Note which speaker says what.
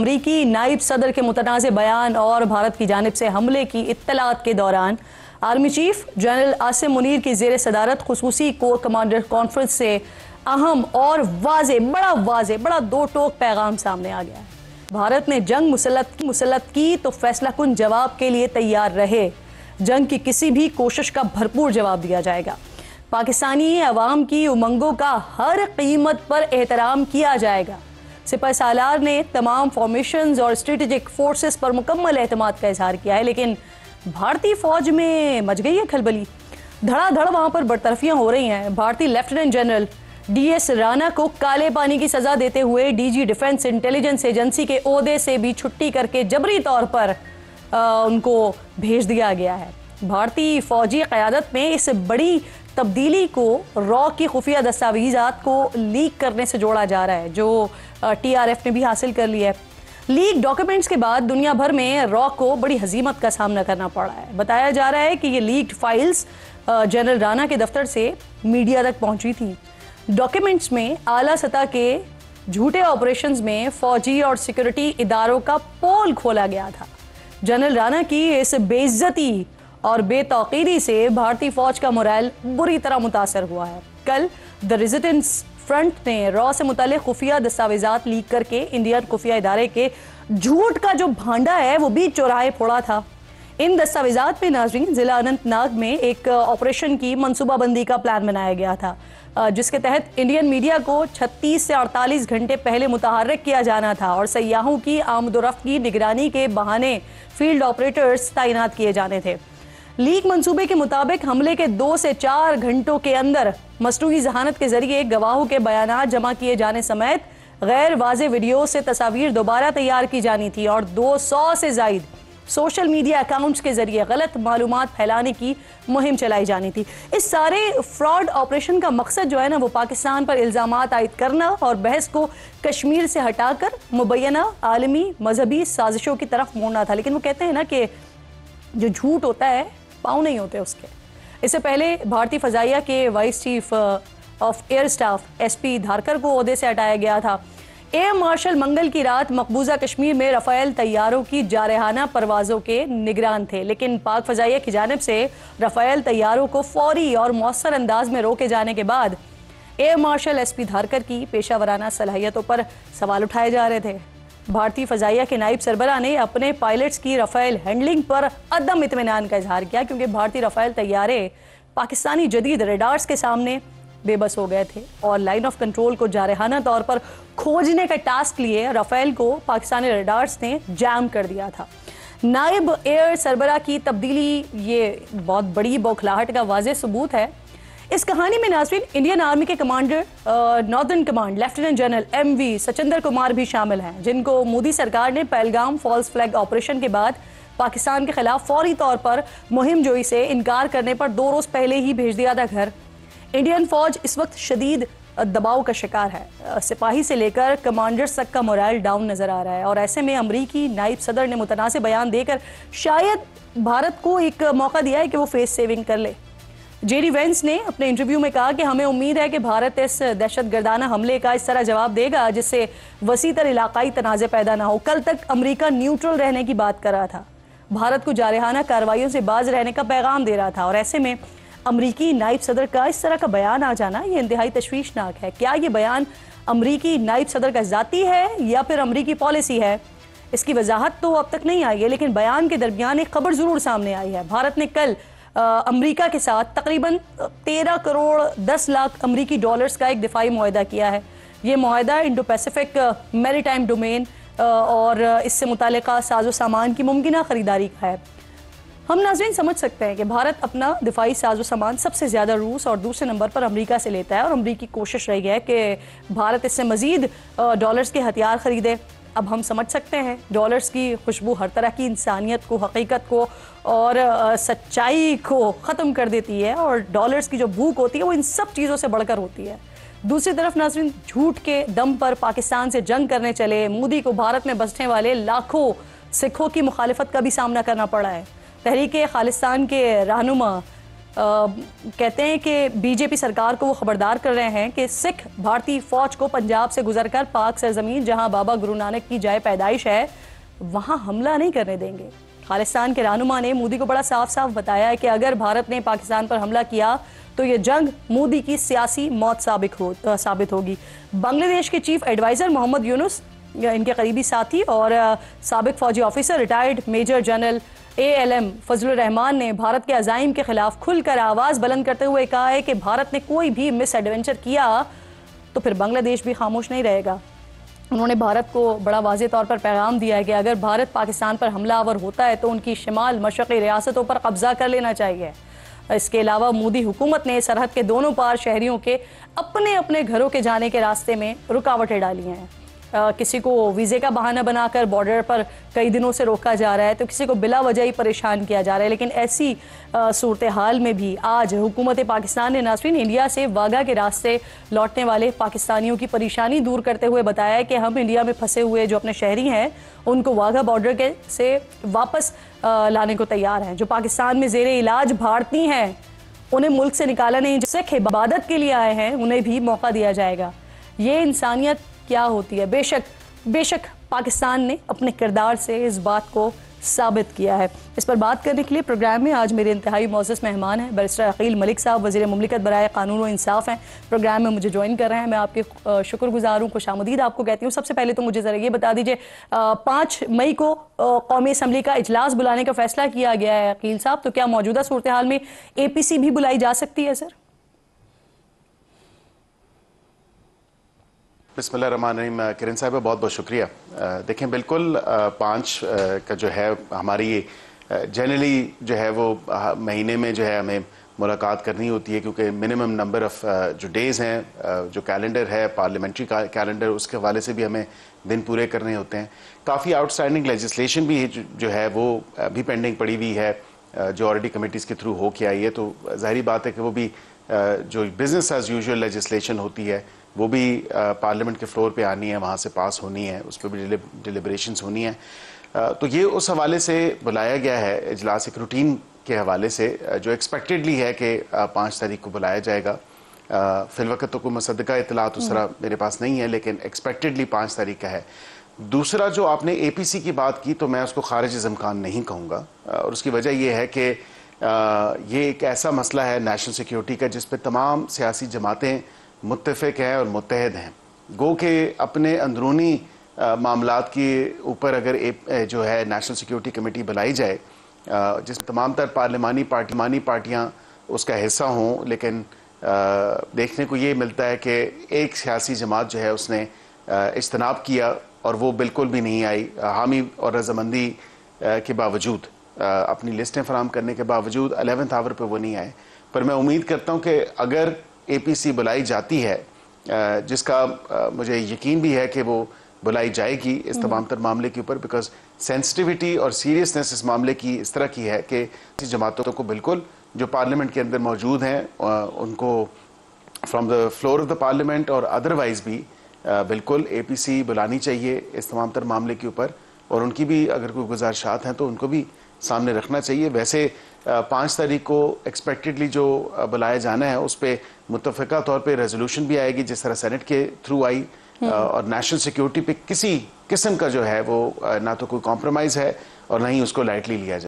Speaker 1: امریکی نائب صدر کے متنازع بیان اور بھارت کی جانب سے حملے کی اطلاعات کے دوران army chief general Asim Munir کی زیر صدارت خصوصی کور کمانڈر کانفرنس سے اہم اور بڑا دو ٹوک پیغام سامنے آ گیا ہے۔ بھارت نے جنگ مسلط کی تو فیصلہ کن جواب کے لیے تیار رہے، جنگ کی کسی بھی کوشش کا بھرپور جواب دیا جائے گا، پاکستانی عوام کی امنگوں کا ہر قیمت پر احترام کیا جائے گا۔ سپاہ سالار نے تمام فارمیشنز اور اسٹریٹجک فورسز پر مکمل اعتماد کا اظہار کیا ہے، لیکن بھارتی فوج میں مچ گئی ہے کھلبلی۔ دھڑا دھڑ وہاں پر برطرفیاں ہو رہی ہیں۔ بھارتی lieutenant general D S Rana کو کالے پانی کی سزا دیتے ہوئے D G defence intelligence agency کے عہدے سے بھی چھٹی کر کے جبری طور پر ان کو بھیج دیا گیا ہے۔ بھارتی فوجی قیادت میں اس بڑی تبدیلی کو را کی خفیہ دستاویزات کو لیک کرنے سے جوڑا جا رہا ہے، جو ٹی آر ایف نے بھی حاصل کر لی ہے۔ لیک ڈاکیومنٹس کے بعد دنیا بھر میں را کو بڑی ہزیمت کا سامنا کرنا پڑا ہے۔ بتایا جا رہا ہے کہ یہ لیکڈ فائلز جنرل رانا کے دفتر سے میڈیا تک پہنچی تھی۔ ڈاکیومنٹس میں اعلیٰ سطح کے جھوٹے آپریشنز میں فوجی اور سیکورٹی اداروں کا پول کھولا گیا تھا۔ جنرل رانا کی اس بے عزتی اور بے توقیری سے بھارتی فوج کا مورائل بری طرح متاثر ہوا ہے۔ کل دی ریزسٹنس فرنٹ نے را سے متعلق خفیہ دستاویزات لیک کر کے انڈین خفیہ ادارے کے جھوٹ کا جو بھانڈا ہے وہ بھی چوراہے پھوڑا تھا۔ ان دستاویزات میں ناظرین ضلع اننت ناگ میں ایک آپریشن کی منصوبہ بندی کا پلان بنایا گیا تھا، جس کے تحت انڈین میڈیا کو 36 سے 48 گھنٹے پہلے متحرک کیا جانا تھا اور سیاحوں کی آمد و رفت کی نگرانی کے بہانے فیلڈ آپریٹرز تعینات کیے جانے تھے۔ لیک منصوبے کے مطابق حملے کے 2 سے 4 گھنٹوں کے اندر مصنوعی ذہانت کے ذریعے گواہوں کے بیانات جمع کیے جانے سمیت غیر واضح ویڈیو سے تصاویر دوبارہ تیار کی جانی تھی اور 200 سے زائد سوشل میڈیا اکاؤنٹس کے ذریعے غلط معلومات پھیلانے کی مہم چلائی جانی تھی۔ اس سارے فراڈ آپریشن کا مقصد جو ہے نا وہ پاکستان پر الزامات عائد کرنا اور بحث کو کشمیر سے ہٹا کر مبینہ عالمی مذہبی سازشوں کی طرف موڑنا تھا۔ لیکن وہ کہتے ہیں نا کہ جو جھوٹ ہوتا ہے پاؤں نہیں ہوتے اس کے۔ اس سے پہلے بھارتی فضائیہ کے vice chief of air staff S P Dharkar کو عہدے سے ہٹایا گیا تھا۔ ایئر مارشل منگل کی رات مقبوضہ کشمیر میں رافیل طیاروں کی جارحانہ پروازوں کے نگران تھے، لیکن پاک فضائیہ کی جانب سے رافیل طیاروں کو فوری اور مؤثر انداز میں روکے جانے کے بعد ایئر مارشل ایس پی دھارکر کی پیشہ ورانہ صلاحیتوں پر سوال اٹھائے جا رہے تھے۔ بھارتی فضائیہ کے نائب سربراہ نے اپنے پائلٹس کی رافیل ہینڈلنگ پر عدم اطمینان کا اظہار کیا، کیونکہ بھارتی رافیل طیارے پاکستانی جدید ریڈارز کے سامنے بے بس ہو گئے تھے اور لائن آف کنٹرول کو جارحانہ طور پر کھوجنے کا ٹاسک لیے رافیل کو پاکستانی ریڈارز نے جام کر دیا تھا۔ نائب ایئر سربراہ کی تبدیلی یہ بہت بڑی بوکھلاہٹ کا واضح ثبوت ہے۔ اس کہانی میں ناظرین انڈین آرمی کے commander northern command lieutenant general M V Suchindra Kumar بھی شامل ہیں، جن کو مودی سرکار نے پہلگام فالس فلیگ آپریشن کے بعد پاکستان کے خلاف فوری طور پر مہم جوئی سے انکار کرنے پر 2 روز پہلے ہی بھیج دیا تھا گھر۔ انڈین فوج اس وقت شدید دباؤ کا شکار ہے، سپاہی سے لے کر کمانڈرز تک کا مورائل ڈاؤن نظر آ رہا ہے، اور ایسے میں امریکی نائب صدر نے متنازع بیان دے کر شاید بھارت کو ایک موقع دیا ہے کہ وہ فیس سیونگ کر لے۔ جے ڈی وینس نے اپنے انٹرویو میں کہا کہ ہمیں امید ہے کہ بھارت اس دہشت گردانہ حملے کا اس طرح جواب دے گا جس سے وسیع تر علاقائی تنازع پیدا نہ ہو۔ کل تک امریکہ نیوٹرل رہنے کی بات کر رہا تھا، بھارت کو جارحانہ کارروائیوں سے باز رہنے کا پیغام دے رہا تھا، اور ایسے میں امریکی نائب صدر کا اس طرح کا بیان آ جانا یہ انتہائی تشویشناک ہے۔ کیا یہ بیان امریکی نائب صدر کا ذاتی ہے یا پھر امریکی پالیسی ہے؟ اس کی وضاحت تو اب تک نہیں آئی ہے، لیکن بیان کے درمیان ایک خبر ضرور سامنے آئی ہے۔ بھارت نے کل امریکہ کے ساتھ تقریباً 13 کروڑ 10 لاکھ امریکی ڈالرز کا ایک دفاعی معاہدہ کیا ہے۔ یہ معاہدہ انڈو پیسیفک میری ٹائم ڈومین اور اس سے متعلقہ ساز و سامان کی ممکنہ خریداری کا ہے۔ ہم ناظرین سمجھ سکتے ہیں کہ بھارت اپنا دفاعی ساز و سامان سب سے زیادہ روس اور دوسرے نمبر پر امریکہ سے لیتا ہے، اور امریکی کوشش رہی ہے کہ بھارت اس سے مزید ڈالرز کے ہتھیار خریدے۔ اب ہم سمجھ سکتے ہیں ڈالرز کی خوشبو ہر طرح کی انسانیت کو، حقیقت کو اور سچائی کو ختم کر دیتی ہے، اور ڈالرز کی جو بھوک ہوتی ہے وہ ان سب چیزوں سے بڑھ کر ہوتی ہے۔ دوسری طرف ناظرین جھوٹ کے دم پر پاکستان سے جنگ کرنے چلے مودی کو بھارت میں بسنے والے لاکھوں سکھوں کی مخالفت کا بھی سامنا کرنا پڑا ہے۔ تحریک خالصتان کے رہنما کہتے ہیں کہ بی جے پی سرکار کو وہ خبردار کر رہے ہیں کہ سکھ بھارتی فوج کو پنجاب سے گزر کر پاک سرزمین جہاں بابا گرو نانک کی جائے پیدائش ہے وہاں حملہ نہیں کرنے دیں گے۔ خالستان کے رہنما نے مودی کو بڑا صاف صاف بتایا ہے کہ اگر بھارت نے پاکستان پر حملہ کیا تو یہ جنگ مودی کی سیاسی موت ثابت ہوگی۔ بنگلہ دیش کے چیف ایڈوائزر محمد یونس، ان کے قریبی ساتھی اور سابق فوجی officer retired major general ALM Fazal الرحمان نے بھارت کے عزائم کے خلاف کھل کر آواز بلند کرتے ہوئے کہا ہے کہ بھارت نے کوئی بھی مس ایڈونچر کیا تو پھر بنگلہ دیش بھی خاموش نہیں رہے گا۔ انہوں نے بھارت کو بڑا واضح طور پر پیغام دیا ہے کہ اگر بھارت پاکستان پر حملہ آور ہوتا ہے تو ان کی شمال مشرقی ریاستوں پر قبضہ کر لینا چاہیے۔ اس کے علاوہ مودی حکومت نے سرحد کے دونوں پار شہریوں کے اپنے اپنے گھروں کے جانے کے راستے میں رکاوٹیں ڈالی ہیں۔ کسی کو ویزے کا بہانہ بنا کر بارڈر پر کئی دنوں سے روکا جا رہا ہے تو کسی کو بلا وجہ ہی پریشان کیا جا رہا ہے، لیکن ایسی صورتحال میں بھی آج حکومت پاکستان نے ناظرین انڈیا سے واگا کے راستے لوٹنے والے پاکستانیوں کی پریشانی دور کرتے ہوئے بتایا ہے کہ ہم انڈیا میں پھنسے ہوئے جو اپنے شہری ہیں ان کو واگا بارڈر سے واپس لانے کو تیار ہیں۔ جو پاکستان میں زیر علاج بھارتی ہیں انہیں ملک سے نکالا نہیں، جو سکھ عبادت کے لیے آئے ہیں انہیں بھی موقع دیا جائے گا۔ یہ انسانیت کیا ہوتی ہے؟ بے شک پاکستان نے اپنے کردار سے اس بات کو ثابت کیا ہے۔ اس پر بات کرنے کے لیے پروگرام میں آج میرے انتہائی معزز مہمان ہیں بیرسٹر عقیل ملک صاحب، وزیر مملکت برائے قانون و انصاف ہیں، پروگرام میں مجھے جوائن کر رہے ہیں۔ میں آپ کے شکر گزار ہوں، خوش آمدید آپ کو کہتی ہوں۔ سب سے پہلے تو مجھے ذرا یہ بتا دیجئے 5 مئی کو قومی اسمبلی کا اجلاس بلانے کا فیصلہ کیا گیا ہے عقیل صاحب، تو کیا موجودہ صورتحال میں APC بھی بلائی جا سکتی ہے سر؟
Speaker 2: بسم اللہ الرحمن الرحیم۔ کرن صاحبہ بہت بہت شکریہ۔ دیکھیں بالکل 5 کا جو ہے ہماری جنرلی جو ہے وہ مہینے میں جو ہے ہمیں ملاقات کرنی ہوتی ہے، کیونکہ منیمم نمبر آف جو ڈیز ہیں، جو کیلنڈر ہے پارلیمنٹری کیلنڈر، اس کے حوالے سے بھی ہمیں دن پورے کرنے ہوتے ہیں۔ کافی آؤٹ اسٹینڈنگ لیجسلیشن بھی جو ہے وہ بھی پینڈنگ پڑی ہوئی ہے جو آلریڈی کمیٹیز کے تھرو ہو کے آئی ہے، تو ظاہری بات ہے کہ وہ بھی جو بزنس ایز یوزول لیجسلیشن ہوتی ہے وہ بھی پارلیمنٹ کے فلور پہ آنی ہے، وہاں سے پاس ہونی ہے، اس پہ بھی ڈیلیبریشنز ہونی ہیں۔ تو یہ اس حوالے سے بلایا گیا ہے اجلاس، ایک روٹین کے حوالے سے جو ایکسپیکٹڈلی ہے کہ 5 تاریخ کو بلایا جائے گا۔ فی الوقت تو کوئی مصدقہ اطلاعات اس طرح میرے پاس نہیں ہے، لیکن ایکسپیکٹڈلی 5 تاریخ کا ہے۔ دوسرا جو آپ نے APC کی بات کی تو میں اس کو خارج از امکان نہیں کہوں گا، اور اس کی وجہ یہ ہے کہ یہ ایک ایسا مسئلہ ہے نیشنل سیکیورٹی کا جس پہ تمام سیاسی جماعتیں متفق ہیں اور متحد ہیں۔ گو کہ اپنے اندرونی معاملات کے اوپر اگر جو ہے نیشنل سیکیورٹی کمیٹی بلائی جائے جس میں تمام تر پارلیمانی پارٹیاں اس کا حصہ ہوں، لیکن دیکھنے کو یہ ملتا ہے کہ ایک سیاسی جماعت جو ہے اس نے اجتناب کیا اور وہ بالکل بھی نہیں آئی، حامی اور رضامندی کے باوجود، اپنی لسٹیں فراہم کرنے کے باوجود 11th آور پہ وہ نہیں آئے۔ پر میں امید کرتا ہوں کہ اگر APC بلائی جاتی ہے، جس کا مجھے یقین بھی ہے کہ وہ بلائی جائے گی اس تمام تر معاملے کے اوپر، بیکاز سینسٹیوٹی اور سیریسنس اس معاملے کی اس طرح کی ہے کہ اس جماعتوں کو بالکل جو پارلیمنٹ کے اندر موجود ہیں ان کو from the floor of the parliament اور ادروائز بھی بالکل APC بلانی چاہیے اس تمام تر معاملے کے اوپر، اور ان کی بھی اگر کوئی گزارشات ہیں تو ان کو بھی سامنے رکھنا چاہیے۔ ویسے 5 تاریخ کو ایکسپیکٹڈلی جو بلایا جانا ہے اس پہ متفقہ طور پہ ریزولوشن بھی آئے گی جس طرح سینٹ کے تھرو آئی، اور نیشنل سیکیورٹی پہ کسی قسم کا جو ہے وہ نہ تو کوئی کمپرومائز ہے اور نہ ہی اس کو لائٹلی لیا جائے۔